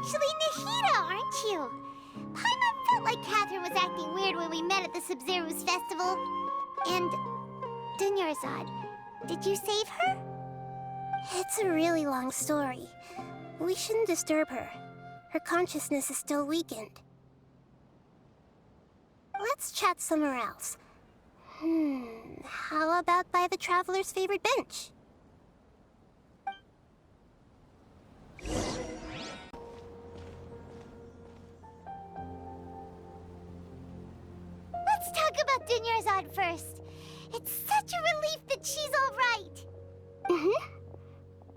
actually Nahida, aren't you? Paimon felt like Catherine was acting weird when we met at the Sub-Zero's festival. And... Dunyarzad, did you save her? It's a really long story. We shouldn't disturb her. Her consciousness is still weakened. Let's chat somewhere else. How about by the Traveler's favorite bench? Let's talk about Dunyarzad first. It's such a relief that she's all right.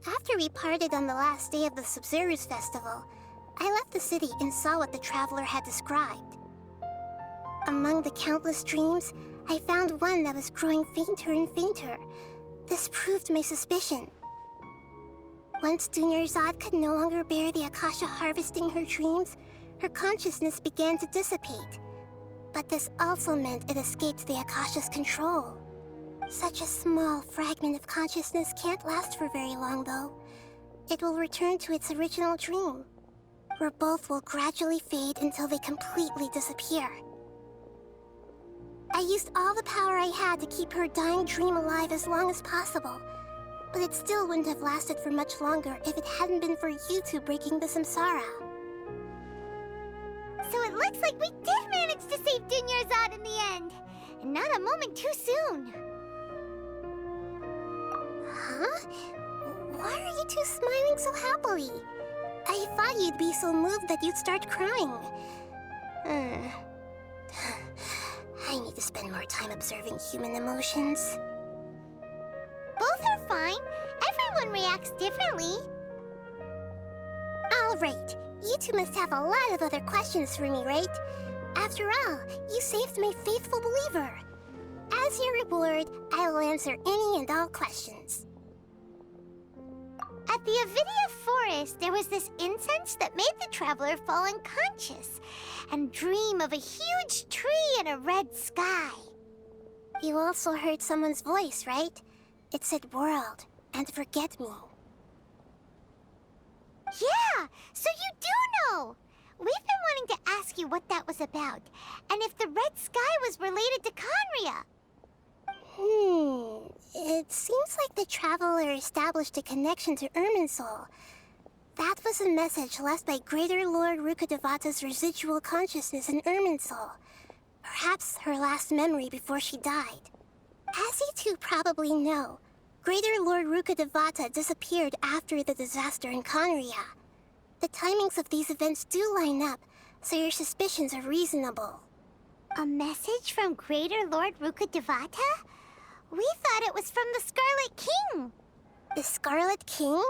After we parted on the last day of the Sub-Zero's festival, I left the city and saw what the Traveler had described. Among the countless dreams, I found one that was growing fainter and fainter. This proved my suspicion. Once Dunyarzad could no longer bear the Akasha harvesting her dreams, her consciousness began to dissipate. But this also meant it escaped the Akasha's control. Such a small fragment of consciousness can't last for very long, though. It will return to its original dream, where both will gradually fade until they completely disappear. I used all the power I had to keep her dying dream alive as long as possible, but it still wouldn't have lasted for much longer if it hadn't been for you two breaking the samsara. So it looks like we did manage to save Dunyarzad in the end, and not a moment too soon. Huh? Why are you two smiling so happily? I thought you'd be so moved that you'd start crying. I need to spend more time observing human emotions. Both are fine. Everyone reacts differently. All right. You two must have a lot of other questions for me, right? After all, you saved my faithful believer. As your reward, I will answer any and all questions. At the Avidia Forest, there was this incense that made the Traveler fall unconscious and dream of a huge tree and a red sky. You also heard someone's voice, right? It said world and forget me. Yeah, so you do know! We've been wanting to ask you what that was about, and if the red sky was related to Conria. It seems like the Traveler established a connection to Irminsul. That was a message left by Greater Lord Rukkhadevata's residual consciousness in Irminsul. Perhaps her last memory before she died. As you two probably know, Greater Lord Rukkhadevata disappeared after the disaster in Conria. The timings of these events do line up, so your suspicions are reasonable. A message from Greater Lord Rukkhadevata? We thought it was from the Scarlet King. The Scarlet King?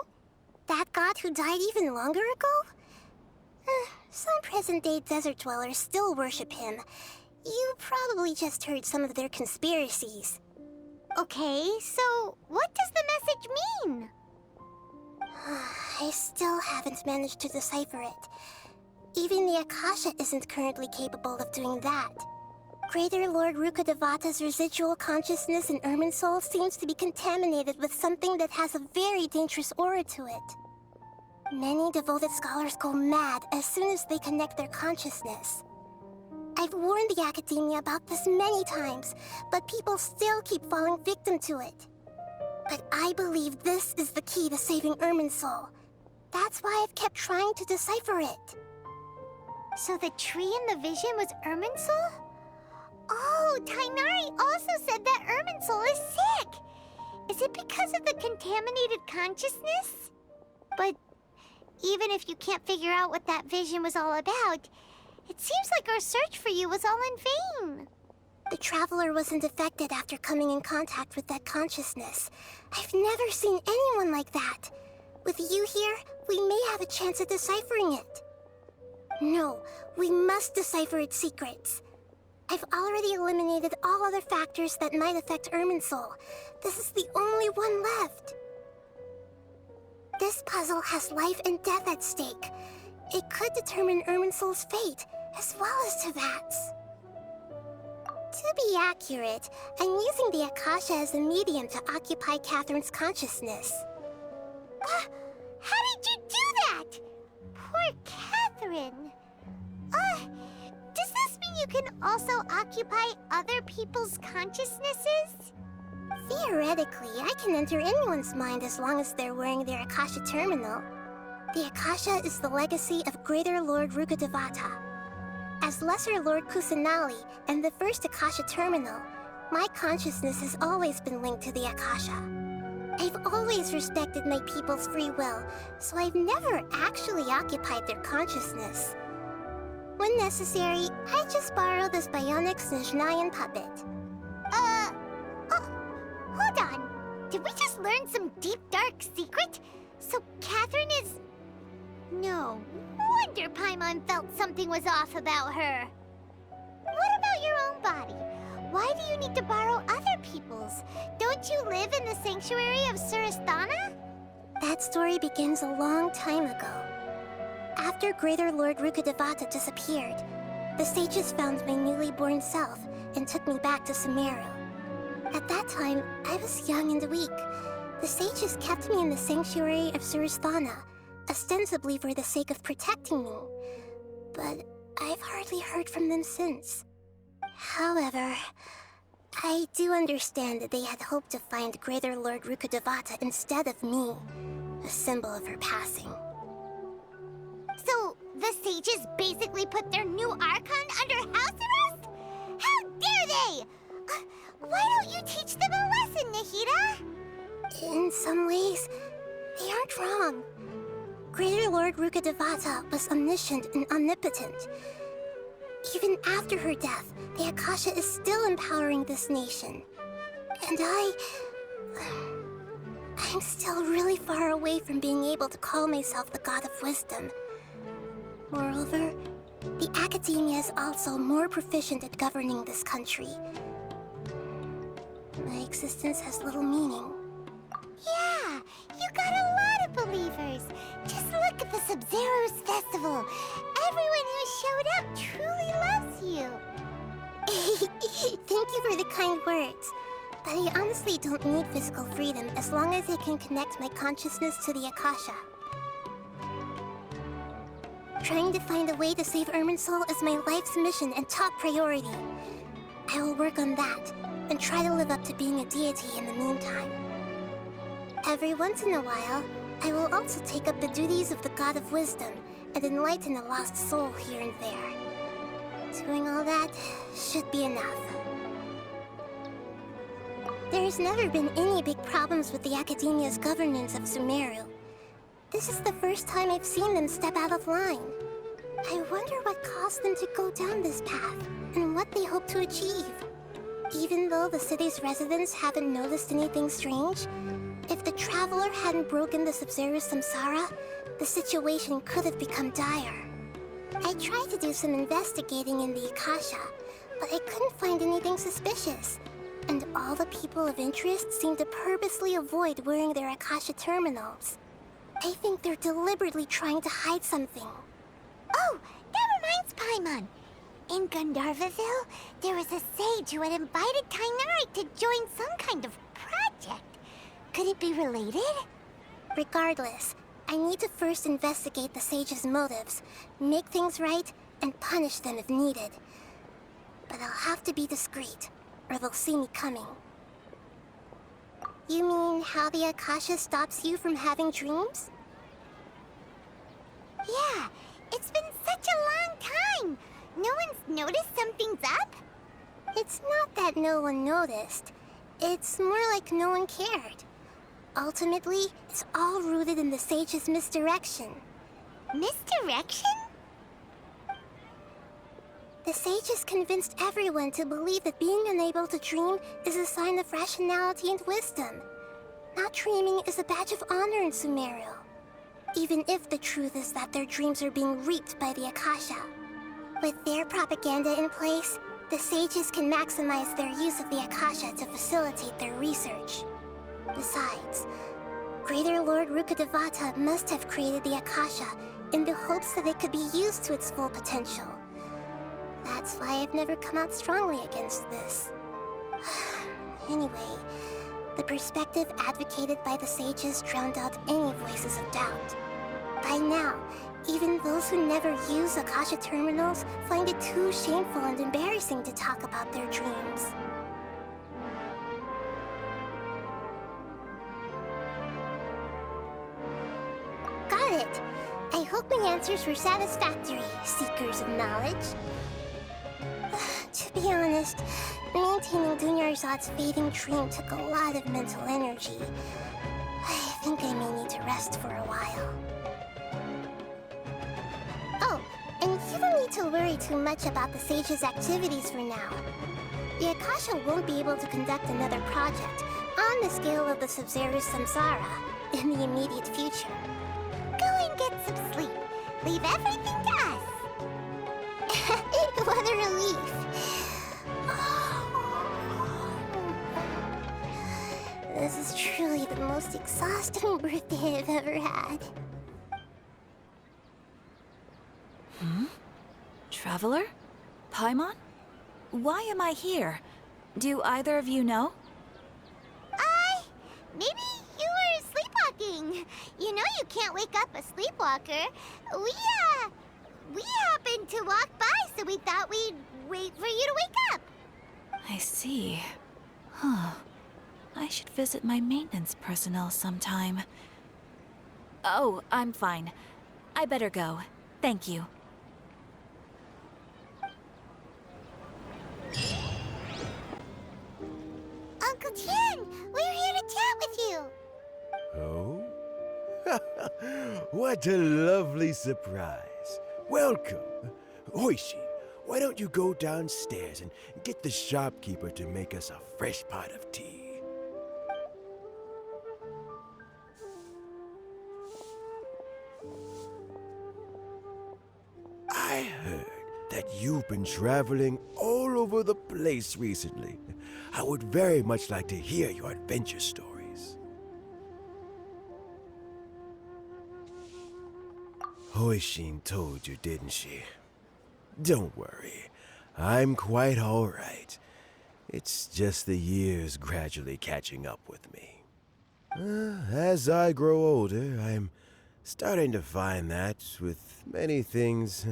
That god who died even longer ago? Some present-day desert dwellers still worship him. You probably just heard some of their conspiracies. Okay, so what does the message mean? I still haven't managed to decipher it. Even the Akasha isn't currently capable of doing that. Greater Lord Rukkhadevata's residual consciousness in Irminsul seems to be contaminated with something that has a very dangerous aura to it. Many devoted scholars go mad as soon as they connect their consciousness. I've warned the Academia about this many times, but people still keep falling victim to it. But I believe this is the key to saving Irminsul. That's why I've kept trying to decipher it. So the tree in the vision was Irminsul? Oh, Tainari also said that Irminsul is sick. Is it because of the contaminated consciousness? But even if you can't figure out what that vision was all about, it seems like our search for you was all in vain. The Traveler wasn't affected after coming in contact with that consciousness. I've never seen anyone like that. With you here, we may have a chance at deciphering it. No, we must decipher its secrets. I've already eliminated all other factors that might affect Irminsul. This is the only one left. This puzzle has life and death at stake. It could determine Irminsul's fate, as well as Tevat's. To be accurate, I'm using the Akasha as a medium to occupy Catherine's consciousness. How did you do that? Poor Catherine. Catherine. Does this mean you can also occupy other people's consciousnesses? Theoretically, I can enter anyone's mind as long as they're wearing their Akasha terminal. The Akasha is the legacy of Greater Lord Rukkhadevata. As Lesser Lord Kusanali and the first Akasha terminal, my consciousness has always been linked to the Akasha. I've always respected my people's free will, so I've never actually occupied their consciousness. When necessary, I just borrow this bionic Snezhnayan puppet. Hold on. Did we just learn some deep, dark secret? So Catherine is... No wonder Paimon felt something was off about her. What about your own body? Why do you need to borrow other people's? Don't you live in the sanctuary of Surasthana? That story begins a long time ago. After Greater Lord Rukkhadevata disappeared, the sages found my newly born self and took me back to Sumeru. At that time, I was young and weak. The sages kept me in the sanctuary of Surasthana, ostensibly for the sake of protecting me. But I've hardly heard from them since. However, I do understand that they had hoped to find Greater Lord Rukkhadevata instead of me, a symbol of her passing. So, the sages basically put their new Archon under house arrest? How dare they! Why don't you teach them a lesson, Nahida? In some ways, they aren't wrong. Greater Lord Rukkhadevata was omniscient and omnipotent. Even after her death, the Akasha is still empowering this nation. And I'm still really far away from being able to call myself the God of Wisdom. Moreover, the Academia is also more proficient at governing this country. My existence has little meaning. Yeah, you got a lot of believers. Just look at the Sub-Zero's festival. Everyone who showed up truly loves you. Thank you for the kind words. But I honestly don't need physical freedom as long as I can connect my consciousness to the Akasha. Trying to find a way to save Irminsul is my life's mission and top priority. I will work on that, and try to live up to being a deity in the meantime. Every once in a while, I will also take up the duties of the God of Wisdom and enlighten a lost soul here and there. Doing all that should be enough. There's never been any big problems with the Academia's governance of Sumeru. This is the first time I've seen them step out of line. I wonder what caused them to go down this path, and what they hope to achieve. Even though the city's residents haven't noticed anything strange, if the Traveler hadn't broken the Sub-Zero samsara, the situation could have become dire. I tried to do some investigating in the Akasha, but I couldn't find anything suspicious. And all the people of interest seem to purposely avoid wearing their Akasha terminals. I think they're deliberately trying to hide something. Oh, that reminds Paimon. In Gandharvaville, there was a sage who had invited Tainari to join some kind of project. Could it be related? Regardless, I need to first investigate the sage's motives, make things right, and punish them if needed. But I'll have to be discreet, or they'll see me coming. You mean how the Akasha stops you from having dreams? Yeah, it's been such a long time. No one's noticed something's up? It's not that no one noticed. It's more like no one cared. Ultimately, it's all rooted in the sage's misdirection. Misdirection? The sages convinced everyone to believe that being unable to dream is a sign of rationality and wisdom. Not dreaming is a badge of honor in Sumeru. Even if the truth is that their dreams are being reaped by the Akasha. With their propaganda in place, the sages can maximize their use of the Akasha to facilitate their research. Besides, Greater Lord Rukkhadevata must have created the Akasha in the hopes that it could be used to its full potential. That's why I've never come out strongly against this. Anyway, the perspective advocated by the sages drowned out any voices of doubt. By now, even those who never use Akasha terminals find it too shameful and embarrassing to talk about their dreams. Got it. I hope my answers were satisfactory, seekers of knowledge. To be honest, maintaining Dunyarzad's fading dream took a lot of mental energy. I think I may need to rest for a while. Oh, and you don't need to worry too much about the Sage's activities for now. The Akasha won't be able to conduct another project on the scale of the Sub-Zero Samsara in the immediate future. Go and get some sleep. Leave everything to us. What a relief. This is truly the most exhausting birthday I've ever had. Traveler? Paimon? Why am I here? Do either of you know? Maybe you were sleepwalking. You know you can't wake up a sleepwalker. We happened to walk by, so we thought we'd wait for you to wake up. I see. Huh. I should visit my maintenance personnel sometime. Oh, I'm fine. I better go. Thank you. Uncle Tien, we're here to chat with you. Oh? What a lovely surprise. Welcome. Oishi, why don't you go downstairs and get the shopkeeper to make us a fresh pot of tea? I heard that you've been traveling all over the place recently. I would very much like to hear your adventure stories. Hoishin told you, didn't she? Don't worry, I'm quite all right. It's just the years gradually catching up with me. As I grow older, I'm starting to find that with many things,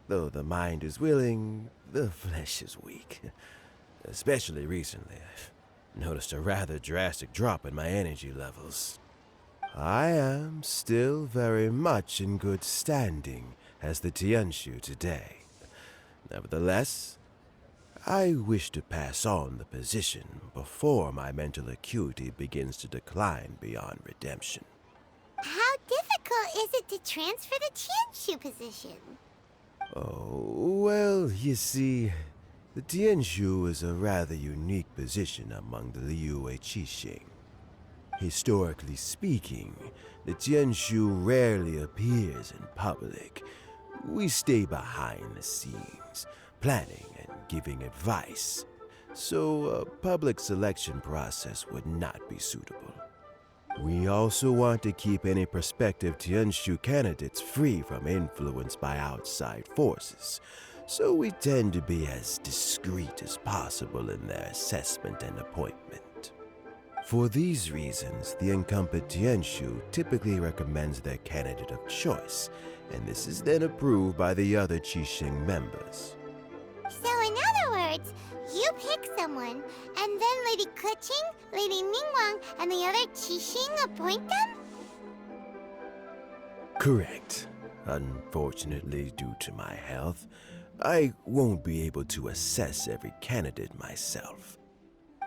though the mind is willing, the flesh is weak. Especially recently, I've noticed a rather drastic drop in my energy levels. I am still very much in good standing as the Tianshu today. Nevertheless, I wish to pass on the position before my mental acuity begins to decline beyond redemption. How difficult is it to transfer the Tianshu position? Oh, well, you see, the Tianshu is a rather unique position among the Liyue Qixing. Historically speaking, the Tianshu rarely appears in public. We stay behind the scenes, planning and giving advice, so a public selection process would not be suitable. We also want to keep any prospective Tianshu candidates free from influence by outside forces, so we tend to be as discreet as possible in their assessment and appointment. For these reasons, the incumbent Tianshu typically recommends their candidate of choice, and this is then approved by the other Qixing members. So in other words, you pick someone, and then Lady Keqing, Lady Ningguang, and the other Qixing appoint them? Correct. Unfortunately, due to my health, I won't be able to assess every candidate myself.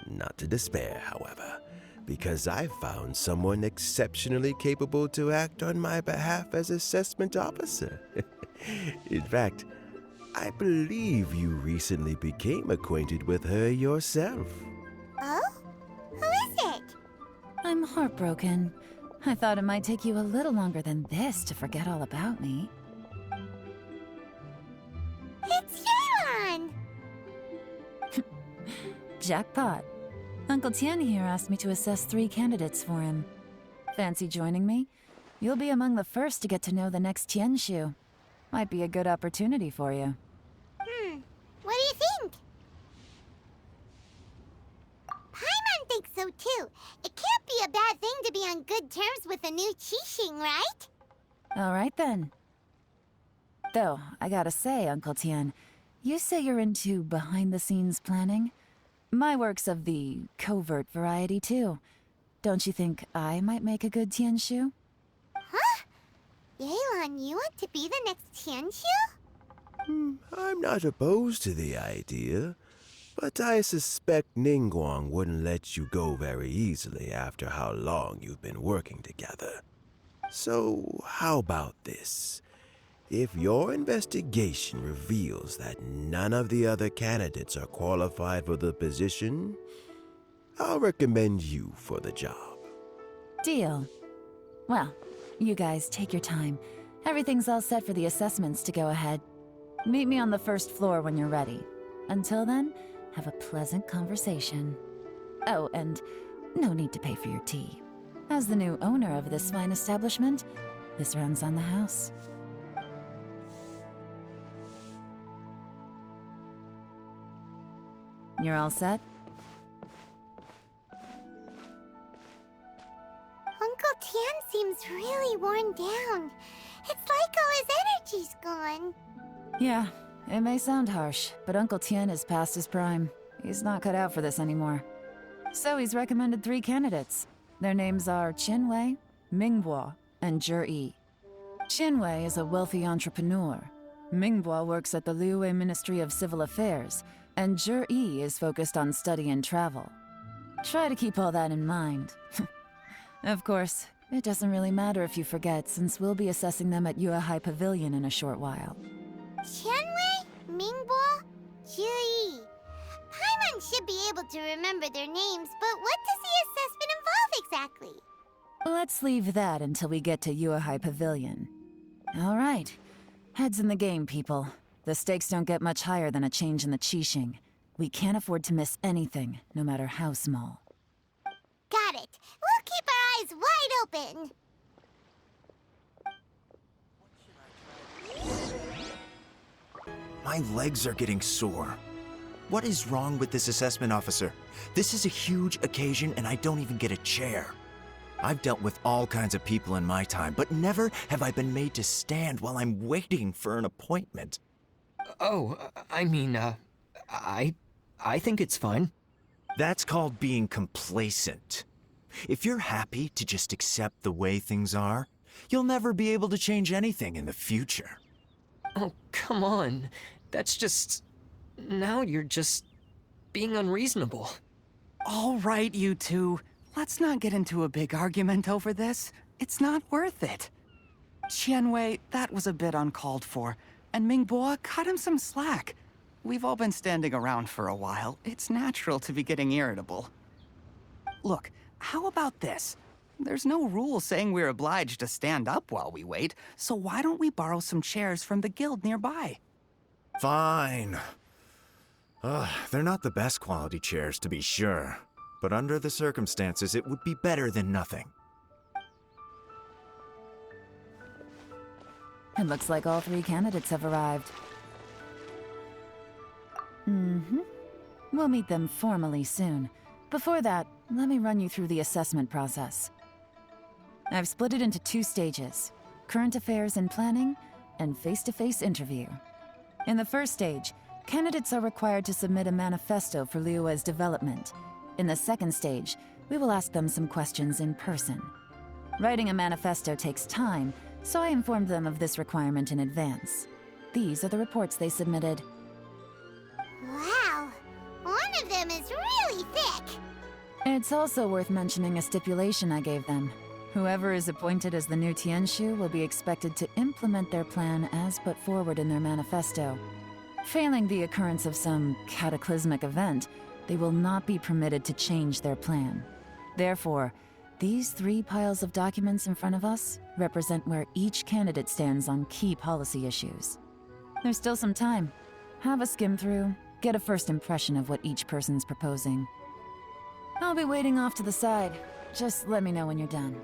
Not to despair, however, because I found someone exceptionally capable to act on my behalf as assessment officer. In fact, I believe you recently became acquainted with her yourself. Oh? Who is it? I'm heartbroken. I thought it might take you a little longer than this to forget all about me. It's Yeon! Jackpot. Uncle Tien here asked me to assess 3 candidates for him. Fancy joining me? You'll be among the first to get to know the next Tianshu. Might be a good opportunity for you. What do you think? Paimon thinks so too. It can't be a bad thing to be on good terms with a new Qixing, right? All right then. Though, I gotta say, Uncle Tian, you say you're into behind-the-scenes planning? My work's of the covert variety, too. Don't you think I might make a good Tianshu? Huh? Yelan, you want to be the next Tianshu? I'm not opposed to the idea, but I suspect Ningguang wouldn't let you go very easily after how long you've been working together. So, how about this? If your investigation reveals that none of the other candidates are qualified for the position, I'll recommend you for the job. Deal. Well, you guys take your time. Everything's all set for the assessments to go ahead. Meet me on the first floor when you're ready. Until then, have a pleasant conversation. Oh, and no need to pay for your tea. As the new owner of this fine establishment, this runs on the house. You're all set? Uncle Tian seems really worn down. It's like all his energy's gone. Yeah, it may sound harsh, but Uncle Tian is past his prime. He's not cut out for this anymore. So he's recommended 3 candidates. Their names are Qinwei, Mingbo, and Zhi. Qinwei is a wealthy entrepreneur. Mingbo works at the Liyue Ministry of Civil Affairs, and Zhi is focused on study and travel. Try to keep all that in mind. Of course, it doesn't really matter if you forget, since we'll be assessing them at Yuehai Pavilion in a short while. Qianwei, Mingbo, Zhi. Paimon should be able to remember their names, but what does the assessment involve exactly? Let's leave that until we get to Yuehai Pavilion. All right. Heads in the game, people. The stakes don't get much higher than a change in the Qixing. We can't afford to miss anything, no matter how small. Got it. We'll keep our eyes wide open. My legs are getting sore. What is wrong with this assessment officer? This is a huge occasion and I don't even get a chair. I've dealt with all kinds of people in my time, but never have I been made to stand while I'm waiting for an appointment. Oh, I think it's fine. That's called being complacent. If you're happy to just accept the way things are, you'll never be able to change anything in the future. Oh, come on. That's just... Now you're just being unreasonable. All right, you two. Let's not get into a big argument over this. It's not worth it. Qianwei, that was a bit uncalled for. And Mingbo, cut him some slack. We've all been standing around for a while. It's natural to be getting irritable. Look, how about this? There's no rule saying we're obliged to stand up while we wait, so why don't we borrow some chairs from the guild nearby? Fine. They're not the best quality chairs, to be sure. But under the circumstances, it would be better than nothing. It looks like all 3 candidates have arrived. We'll meet them formally soon. Before that, let me run you through the assessment process. I've split it into 2 stages: current affairs and planning, and face-to-face interview. In the first stage, candidates are required to submit a manifesto for Liyue's development. In the second stage, we will ask them some questions in person. Writing a manifesto takes time, so I informed them of this requirement in advance. These are the reports they submitted. Wow. One of them is really thick. It's also worth mentioning a stipulation I gave them. Whoever is appointed as the new Tianshu will be expected to implement their plan as put forward in their manifesto. Failing the occurrence of some cataclysmic event, they will not be permitted to change their plan. Therefore, these 3 piles of documents in front of us represent where each candidate stands on key policy issues. There's still some time. Have a skim through, get a first impression of what each person's proposing. I'll be waiting off to the side. Just let me know when you're done.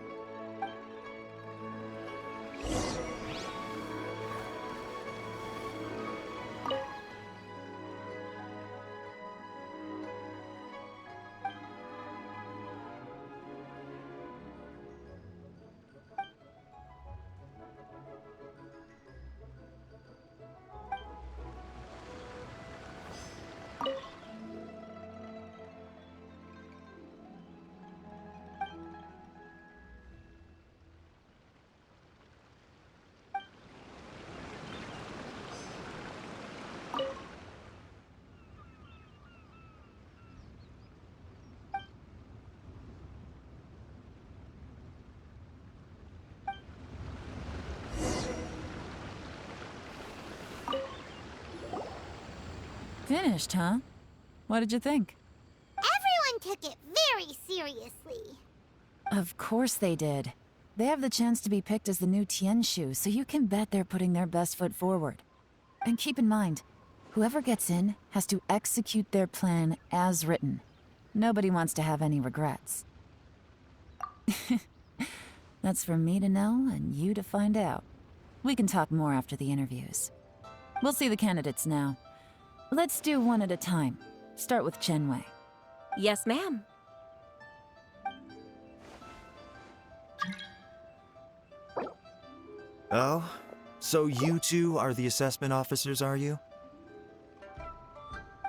finished, huh? What did you think? Everyone took it very seriously. Of course they did. They have the chance to be picked as the new Tianshu, so you can bet they're putting their best foot forward. And keep in mind, whoever gets in has to execute their plan as written. Nobody wants to have any regrets. That's for me to know and you to find out. We can talk more after the interviews. We'll see the candidates now. Let's do one at a time. Start with Chenwei. Yes, ma'am. Oh? So you two are the assessment officers, are you?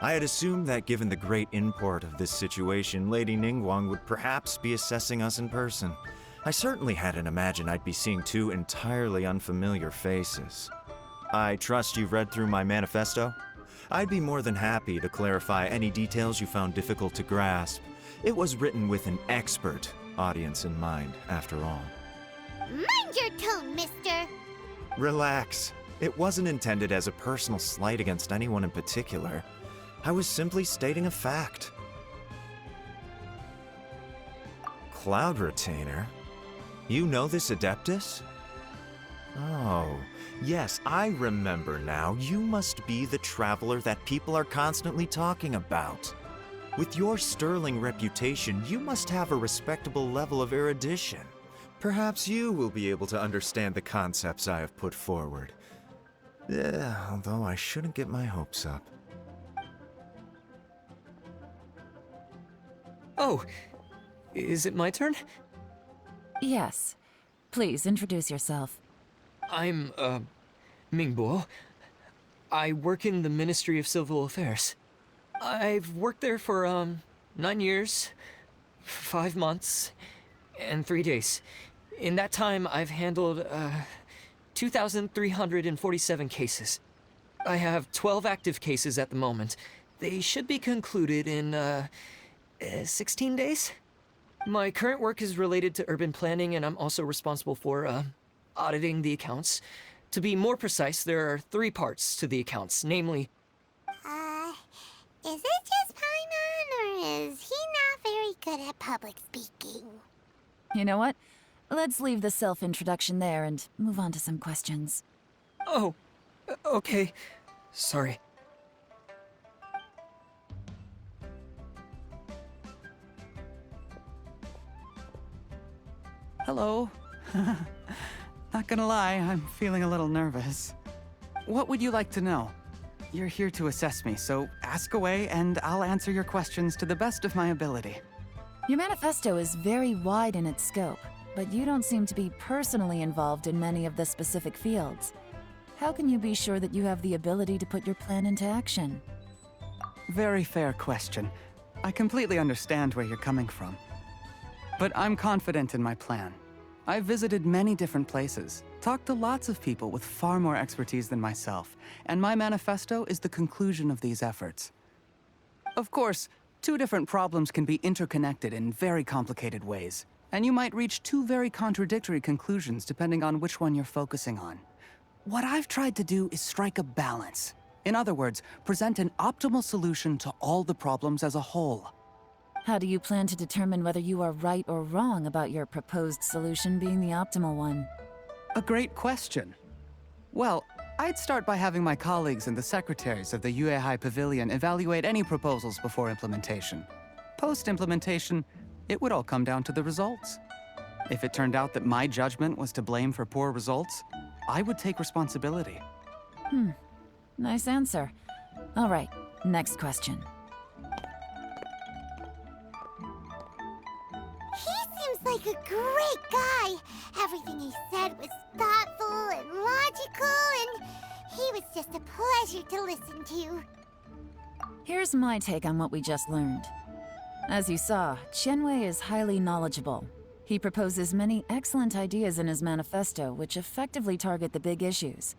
I had assumed that given the great import of this situation, Lady Ningguang would perhaps be assessing us in person. I certainly hadn't imagined I'd be seeing two entirely unfamiliar faces. I trust you've read through my manifesto? I'd be more than happy to clarify any details you found difficult to grasp. It was written with an expert audience in mind, after all. Mind your tone, mister. Relax. It wasn't intended as a personal slight against anyone in particular. I was simply stating a fact. Cloud Retainer? You know this Adeptus? Oh, yes, I remember now. You must be the traveler that people are constantly talking about. With your sterling reputation, you must have a respectable level of erudition. Perhaps you will be able to understand the concepts I have put forward. Although I shouldn't get my hopes up. Oh, is it my turn? Yes. Please introduce yourself. I'm, Mingbo. I work in the Ministry of Civil Affairs. I've worked there for, 9 years, 5 months, and 3 days. In that time, I've handled, 2,347 cases. I have 12 active cases at the moment. They should be concluded in, 16 days? My current work is related to urban planning, and I'm also responsible for, auditing the accounts. To be more precise, there are 3 parts to the accounts, namely... Is it just Paimon, or is he not very good at public speaking? You know what? Let's leave the self-introduction there and move on to some questions. Oh, okay. Sorry. Hello. Not gonna lie, I'm feeling a little nervous. What would you like to know? You're here to assess me, so ask away and I'll answer your questions to the best of my ability. Your manifesto is very wide in its scope, but you don't seem to be personally involved in many of the specific fields. How can you be sure that you have the ability to put your plan into action? Very fair question. I completely understand where you're coming from. But I'm confident in my plan. I've visited many different places, talked to lots of people with far more expertise than myself, and my manifesto is the conclusion of these efforts. Of course, 2 different problems can be interconnected in very complicated ways, and you might reach 2 very contradictory conclusions depending on which one you're focusing on. What I've tried to do is strike a balance. In other words, present an optimal solution to all the problems as a whole. How do you plan to determine whether you are right or wrong about your proposed solution being the optimal one? A great question. Well, I'd start by having my colleagues and the secretaries of the Yuehai Pavilion evaluate any proposals before implementation. Post-implementation, it would all come down to the results. If it turned out that my judgment was to blame for poor results, I would take responsibility. Nice answer. All right, next question. He seems like a great guy. Everything he said was thoughtful and logical, and he was just a pleasure to listen to. Here's my take on what we just learned. As you saw, Chenwei is highly knowledgeable. He proposes many excellent ideas in his manifesto which effectively target the big issues.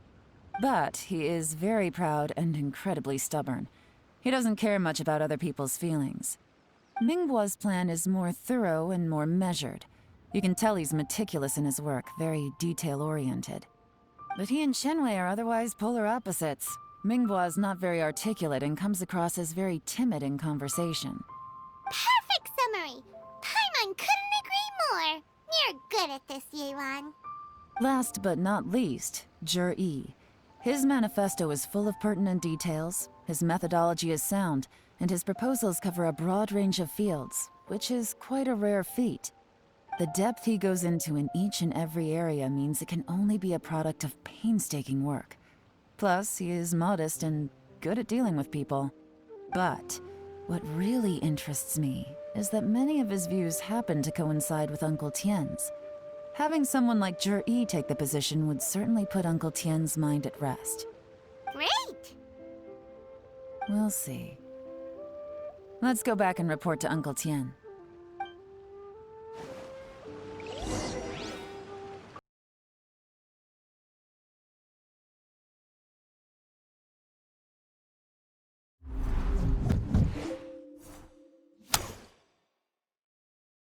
But he is very proud and incredibly stubborn. He doesn't care much about other people's feelings. Mingbo's plan is more thorough and more measured. You can tell he's meticulous in his work, very detail-oriented. But he and Chenwei are otherwise polar opposites. Minghua is not very articulate and comes across as very timid in conversation. Perfect summary! Paimon couldn't agree more! You're good at this, Yuan. Last but not least, Jur-E. His manifesto is full of pertinent details, his methodology is sound, and his proposals cover a broad range of fields, which is quite a rare feat. The depth he goes into in each and every area means it can only be a product of painstaking work. Plus, he is modest and good at dealing with people. But what really interests me is that many of his views happen to coincide with Uncle Tien's. Having someone like Jur-E take the position would certainly put Uncle Tien's mind at rest. Great! We'll see. Let's go back and report to Uncle Tien.